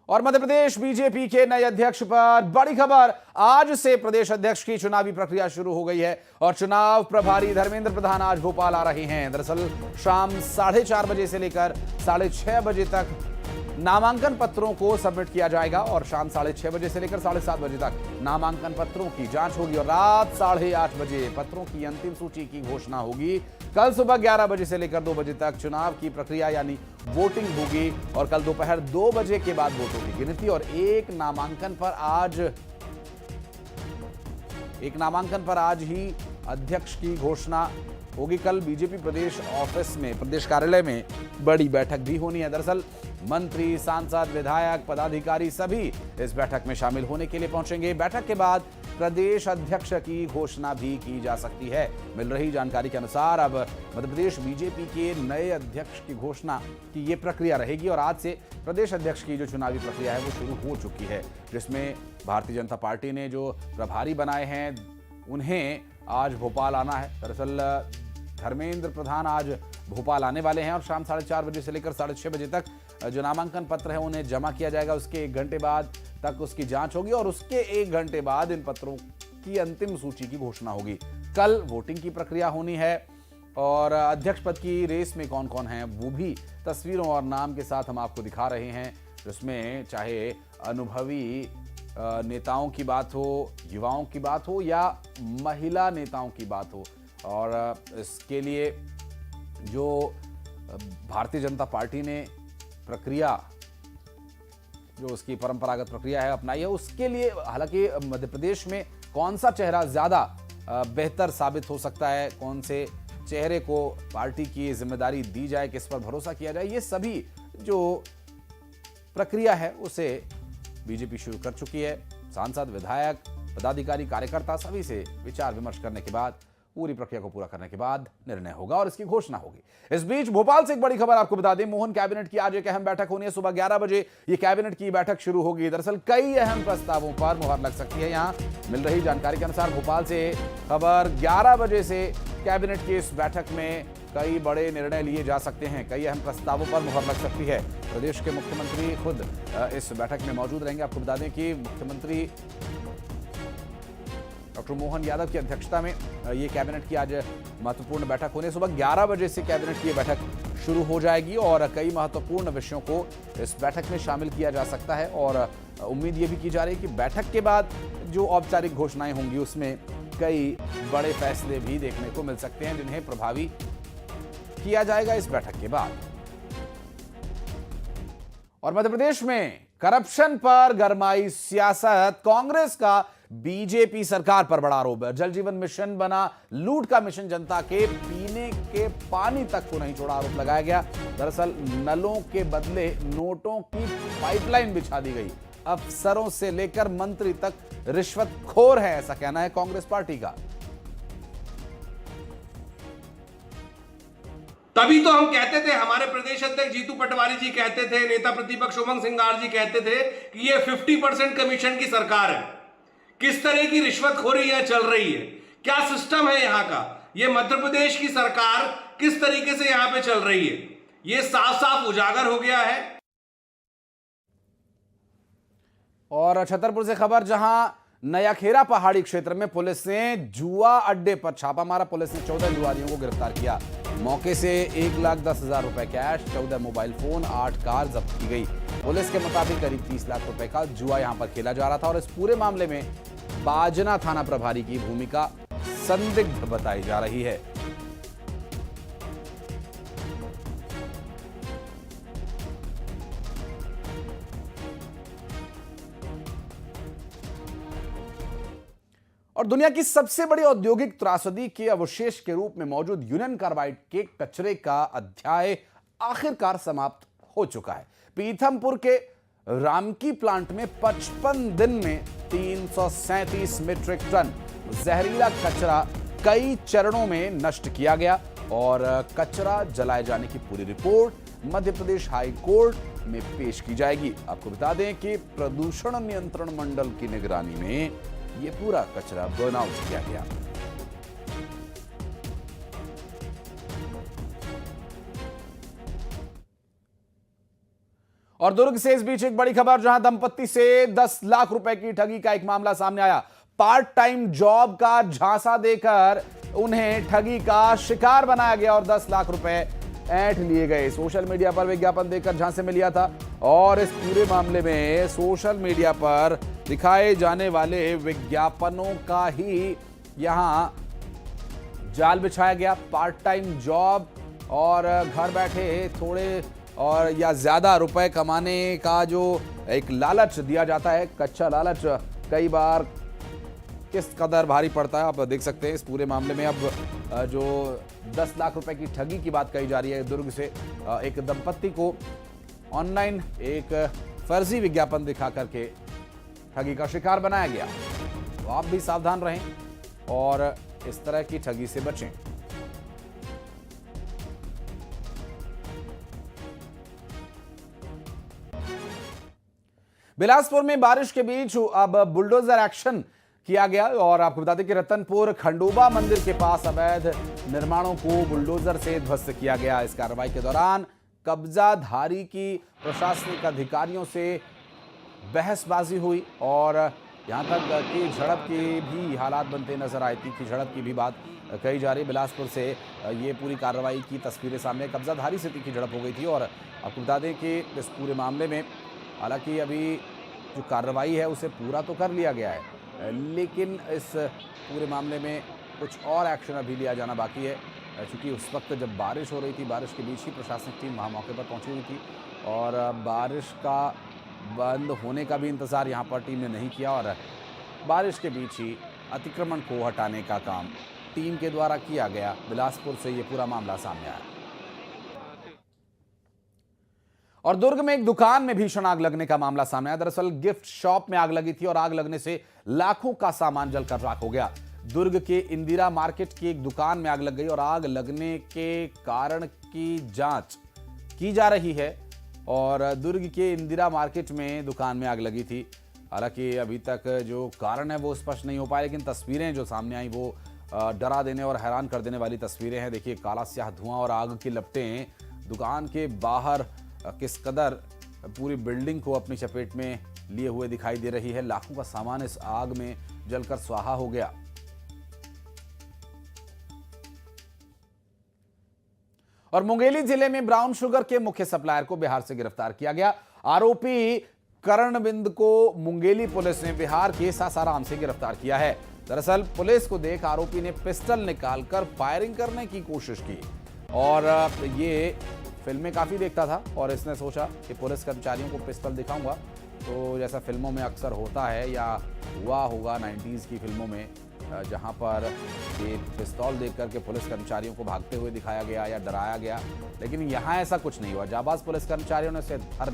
और मध्य प्रदेश बीजेपी के नए अध्यक्ष पर बड़ी खबर। आज से प्रदेश अध्यक्ष की चुनावी प्रक्रिया शुरू हो गई है और चुनाव प्रभारी धर्मेंद्र प्रधान आज भोपाल आ रहे हैं। दरअसल शाम 4:30 बजे से लेकर 6:30 बजे तक नामांकन पत्रों को सबमिट किया जाएगा और शाम 6:30 बजे से लेकर 7:30 बजे तक नामांकन पत्रों की जांच होगी और रात 8:30 बजे पत्रों की अंतिम सूची की घोषणा होगी। कल सुबह 11 बजे से लेकर 2 बजे तक चुनाव की प्रक्रिया यानी वोटिंग होगी और कल दोपहर 2 बजे के बाद वोटों की गिनती और एक नामांकन पर आज ही अध्यक्ष की घोषणा होगी। कल बीजेपी प्रदेश ऑफिस में, प्रदेश कार्यालय में बड़ी बैठक भी होनी है। दरअसल मंत्री, सांसद, विधायक, पदाधिकारी सभी इस बैठक में शामिल होने के लिए पहुंचेंगे। बैठक के बाद प्रदेश अध्यक्ष की घोषणा भी की जा सकती है। मिल रही जानकारी के अनुसार अब मध्य प्रदेश बीजेपी के नए अध्यक्ष की घोषणा की ये प्रक्रिया रहेगी और आज से प्रदेश अध्यक्ष की जो चुनावी प्रक्रिया है वो शुरू हो चुकी है, जिसमें भारतीय जनता पार्टी ने जो प्रभारी बनाए हैं उन्हें आज भोपाल आना है। दरअसल धर्मेंद्र प्रधान आज भोपाल आने वाले हैं और शाम 4:30 बजे से लेकर 6:30 बजे तक जो नामांकन पत्र है उन्हें जमा किया जाएगा। उसके 1 घंटे बाद तक उसकी जांच होगी और उसके 1 घंटे बाद इन पत्रों की अंतिम सूची की घोषणा होगी। कल वोटिंग की प्रक्रिया होनी है और अध्यक्ष पद की रेस में कौन कौन है वो भी तस्वीरों और नाम के साथ हम आपको दिखा रहे हैं, जिसमें चाहे अनुभवी नेताओं की बात हो, युवाओं की बात हो या महिला नेताओं की बात हो। और इसके लिए जो भारतीय जनता पार्टी ने प्रक्रिया, जो उसकी परंपरागत प्रक्रिया है अपनाई है, उसके लिए हालांकि मध्य प्रदेश में कौन सा चेहरा ज्यादा बेहतर साबित हो सकता है, कौन से चेहरे को पार्टी की जिम्मेदारी दी जाए, किस पर भरोसा किया जाए, ये सभी जो प्रक्रिया है उसे बीजेपी शुरू कर चुकी है। सांसद, विधायक, पदाधिकारी, कार्यकर्ता सभी से विचार विमर्श करने के बाद, पूरी प्रक्रिया को पूरा करने के बाद निर्णय होगा और इसकी घोषणा होगी। इस बीच भोपाल से एक बड़ी खबर आपको बता दें, मोहन कैबिनेट की आज एक अहम बैठक होनी है। सुबह 11 बजे ये कैबिनेट की बैठक शुरू होगी। दरअसल कई अहम प्रस्तावों पर मुहर लग सकती है। यहां मिल रही जानकारी के अनुसार भोपाल से खबर 11 बजे से कैबिनेट की इस बैठक में कई बड़े निर्णय लिए जा सकते हैं, कई अहम प्रस्तावों पर मुहर लग सकती है। प्रदेश के मुख्यमंत्री खुद इस बैठक में मौजूद रहेंगे। आपको बता दें कि मुख्यमंत्री डॉक्टर मोहन यादव की अध्यक्षता में ये कैबिनेट की आज महत्वपूर्ण बैठक होने। सुबह 11 बजे से कैबिनेट की बैठक शुरू हो जाएगी और कई महत्वपूर्ण विषयों को इस बैठक में शामिल किया जा सकता है और उम्मीद ये भी की जा रही है कि बैठक के बाद जो औपचारिक घोषणाएं होंगी उसमें कई बड़े फैसले भी देखने को मिल सकते हैं, जिन्हें प्रभावी किया जाएगा इस बैठक के बाद। और मध्य प्रदेश में करप्शन पर गरमाई सियासत, कांग्रेस का बीजेपी सरकार पर बड़ा आरोप है। जल जीवन मिशन बना लूट का मिशन, जनता के पीने के पानी तक को नहीं छोड़ा, आरोप लगाया गया। दरअसल नलों के बदले नोटों की पाइपलाइन बिछा दी गई। अफसरों से लेकर मंत्री तक रिश्वतखोर है, ऐसा कहना है कांग्रेस पार्टी का। तभी तो हम कहते थे, हमारे प्रदेश अध्यक्ष जीतू पटवारी जी कहते थे, नेता प्रतिपक्ष उमंग सिंगार जी कहते थे कि ये 50% कमीशन की सरकार है। किस तरह की रिश्वतखोरी यह चल रही है, क्या सिस्टम है यहाँ का, ये मध्य प्रदेश की सरकार किस तरीके से यहाँ पे चल रही है, ये साफ साफ उजागर हो गया है। और छतरपुर से खबर, जहां नयाखेरा पहाड़ी क्षेत्र में पुलिस ने जुआ अड्डे पर छापा मारा। पुलिस ने 14 जुआरियों को गिरफ्तार किया। मौके से 1,10,000 रुपए कैश, 14 मोबाइल फोन, 8 कार जब्त की गई। पुलिस के मुताबिक करीब 30 लाख रुपए का जुआ यहां पर खेला जा रहा था और इस पूरे मामले में बाजना थाना प्रभारी की भूमिका संदिग्ध बताई जा रही है। और दुनिया की सबसे बड़ी औद्योगिक त्रासदी के अवशेष के रूप में मौजूद यूनियन कार्बाइड के कचरे का अध्याय आखिरकार समाप्त हो चुका है। पीथमपुर के रामकी प्लांट में 55 दिन में 337 मीट्रिक टन जहरीला कचरा कई चरणों में नष्ट किया गया और कचरा जलाए जाने की पूरी report Madhya Pradesh high court में पेश की जाएगी। आपको बता दें कि प्रदूषण नियंत्रण मंडल की निगरानी में यह पूरा कचरा बर्न आउट किया गया। और दुर्ग से इस बीच एक बड़ी खबर, जहां दंपत्ति से 10 लाख रुपए की ठगी का एक मामला सामने आया। पार्ट टाइम जॉब का झांसा देकर उन्हें ठगी का शिकार बनाया गया और 10 लाख रुपए ऐंठ लिए गए। सोशल मीडिया पर विज्ञापन देकर झांसे में लिया था और इस पूरे मामले में सोशल मीडिया पर दिखाए जाने वाले विज्ञापनों का ही यहां जाल बिछाया गया। पार्ट टाइम जॉब और घर बैठे थोड़े और या ज्यादा रुपए कमाने का जो एक लालच दिया जाता है, कच्चा लालच, कई बार किस कदर भारी पड़ता है आप देख सकते हैं। इस पूरे मामले में अब जो 10 लाख रुपए की ठगी की बात कही जा रही है, दुर्ग से एक दंपत्ति को ऑनलाइन एक फर्जी विज्ञापन दिखा करके ठगी का शिकार बनाया गया। तो आप भी सावधान रहें और इस तरह की ठगी से बचें। बिलासपुर में बारिश के बीच अब बुलडोजर एक्शन किया गया और आपको बता दें कि रतनपुर खंडोबा मंदिर के पास अवैध निर्माणों को बुलडोजर से ध्वस्त किया गया। इस कार्रवाई के दौरान कब्जाधारी की प्रशासनिक अधिकारियों से बहसबाजी हुई और यहां तक कि झड़प के भी हालात बनते नजर आए। तीखी झड़प की भी बात कही जा रही है। बिलासपुर से ये पूरी कार्रवाई की तस्वीरें सामने, कब्जाधारी से तीखी झड़प हो गई थी। और आपको बता दें कि इस पूरे मामले में हालांकि अभी जो कार्रवाई है उसे पूरा तो कर लिया गया है, लेकिन इस पूरे मामले में कुछ और एक्शन अभी लिया जाना बाकी है। क्योंकि उस वक्त जब बारिश हो रही थी, बारिश के बीच ही प्रशासनिक टीम वहाँ मौके पर पहुँची हुई थी और बारिश का बंद होने का भी इंतज़ार यहाँ पर टीम ने नहीं किया और बारिश के बीच ही अतिक्रमण को हटाने का काम टीम के द्वारा किया गया। बिलासपुर से ये पूरा मामला सामने आया। और दुर्ग में एक दुकान में भीषण आग लगने का मामला सामने आया। दरअसल गिफ्ट शॉप में आग लगी थी और आग लगने से लाखों का सामान जलकर राख हो गया। दुर्ग के इंदिरा मार्केट की एक दुकान में आग लग गई और आग लगने के कारण की जांच की जा रही है। और दुर्ग के इंदिरा मार्केट में दुकान में आग लगी थी। हालांकि अभी तक जो कारण है वो स्पष्ट नहीं हो पाया, लेकिन तस्वीरें जो सामने आई वो डरा देने और हैरान कर देने वाली तस्वीरें हैं। देखिए, काला स्याह धुआं और आग की लपटें दुकान के बाहर किस कदर पूरी बिल्डिंग को अपनी चपेट में लिए हुए दिखाई दे रही है। लाखों का सामान इस आग में जलकर स्वाहा हो गया। और मुंगेली जिले में ब्राउन शुगर के मुख्य सप्लायर को बिहार से गिरफ्तार किया गया। आरोपी करणबिंद को मुंगेली पुलिस ने बिहार के सासाराम से गिरफ्तार किया है। दरअसल पुलिस को देख आरोपी ने पिस्टल निकालकर फायरिंग करने की कोशिश की और ये फिल्में काफ़ी देखता था और इसने सोचा कि पुलिस कर्मचारियों को पिस्तौल दिखाऊंगा, तो जैसा फिल्मों में अक्सर होता है या हुआ होगा 90s की फिल्मों में, जहां पर ये पिस्तौल देख करके पुलिस कर्मचारियों को भागते हुए दिखाया गया या डराया गया, लेकिन यहाँ ऐसा कुछ नहीं हुआ। जाबाज पुलिस कर्मचारियों ने उसे धर लिया।